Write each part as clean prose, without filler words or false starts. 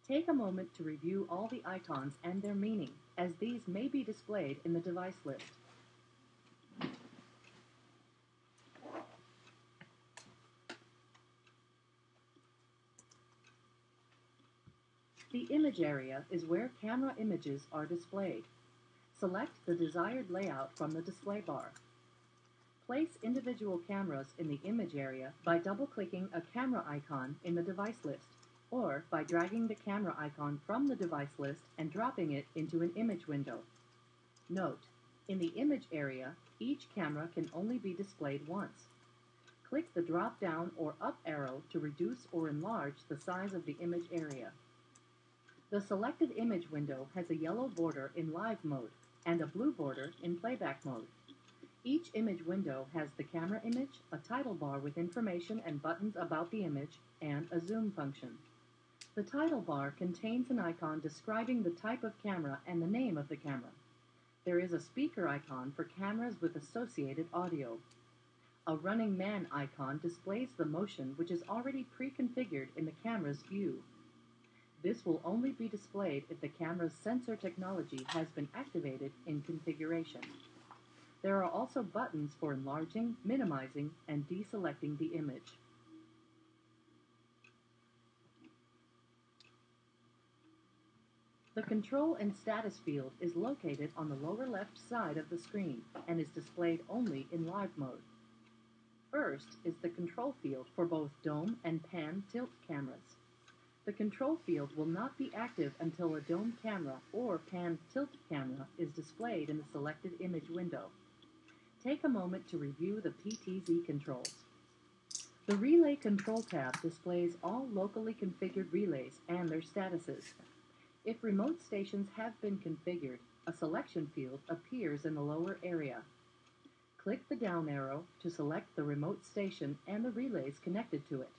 Take a moment to review all the icons and their meaning, as these may be displayed in the device list. The image area is where camera images are displayed. Select the desired layout from the display bar. Place individual cameras in the image area by double-clicking a camera icon in the device list, or by dragging the camera icon from the device list and dropping it into an image window. Note: in the image area, each camera can only be displayed once. Click the drop-down or up arrow to reduce or enlarge the size of the image area. The selected image window has a yellow border in live mode and a blue border in playback mode. Each image window has the camera image, a title bar with information and buttons about the image, and a zoom function. The title bar contains an icon describing the type of camera and the name of the camera. There is a speaker icon for cameras with associated audio. A running man icon displays the motion which is already pre-configured in the camera's view. This will only be displayed if the camera's sensor technology has been activated in configuration. There are also buttons for enlarging, minimizing, and deselecting the image. The control and status field is located on the lower left side of the screen and is displayed only in live mode. First is the control field for both dome and pan tilt cameras. The control field will not be active until a dome camera or pan tilt camera is displayed in the selected image window. Take a moment to review the PTZ controls. The Relay Control tab displays all locally configured relays and their statuses. If remote stations have been configured, a selection field appears in the lower area. Click the down arrow to select the remote station and the relays connected to it.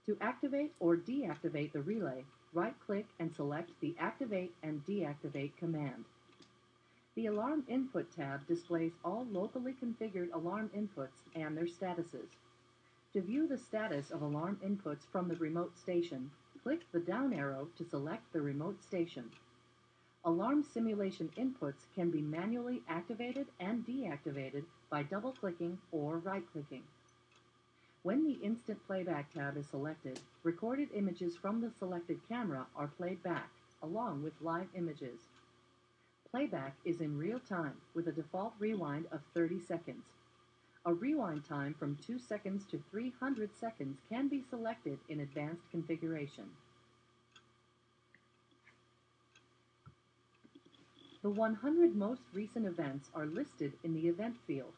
To activate or deactivate the relay, right-click and select the Activate and Deactivate command. The Alarm Input tab displays all locally configured alarm inputs and their statuses. To view the status of alarm inputs from the remote station, click the down arrow to select the remote station. Alarm simulation inputs can be manually activated and deactivated by double-clicking or right-clicking. When the Instant Playback tab is selected, recorded images from the selected camera are played back, along with live images. Playback is in real time, with a default rewind of 30 seconds. A rewind time from 2 seconds to 300 seconds can be selected in advanced configuration. The 100 most recent events are listed in the event field.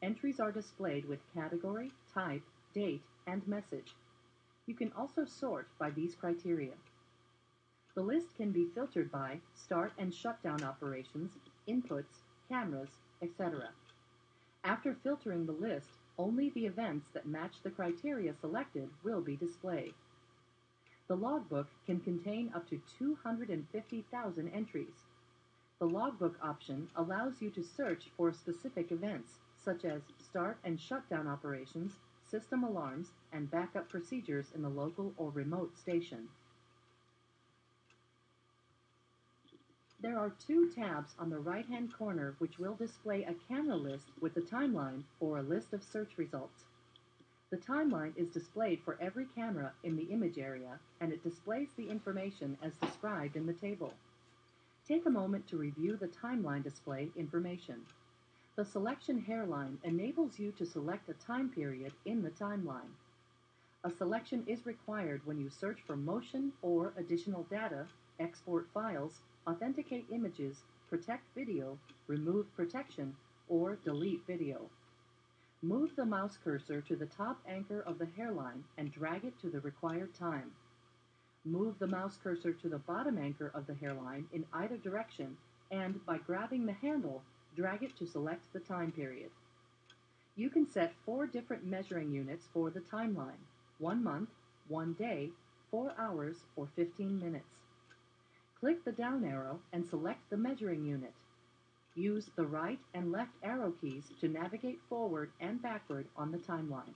Entries are displayed with category, type, date, and message. You can also sort by these criteria. The list can be filtered by start and shutdown operations, inputs, cameras, etc. After filtering the list, only the events that match the criteria selected will be displayed. The logbook can contain up to 250,000 entries. The logbook option allows you to search for specific events, such as start and shutdown operations, system alarms, and backup procedures in the local or remote station. There are 2 tabs on the right-hand corner which will display a camera list with a timeline or a list of search results. The timeline is displayed for every camera in the image area, and it displays the information as described in the table. Take a moment to review the timeline display information. The selection hairline enables you to select a time period in the timeline. A selection is required when you search for motion or additional data, export files, authenticate images, protect video, remove protection, or delete video. Move the mouse cursor to the top anchor of the hairline and drag it to the required time. Move the mouse cursor to the bottom anchor of the hairline in either direction, and by grabbing the handle, drag it to select the time period. You can set 4 different measuring units for the timeline: 1 month, 1 day, 4 hours, or 15 minutes. Click the down arrow and select the measuring unit. Use the right and left arrow keys to navigate forward and backward on the timeline.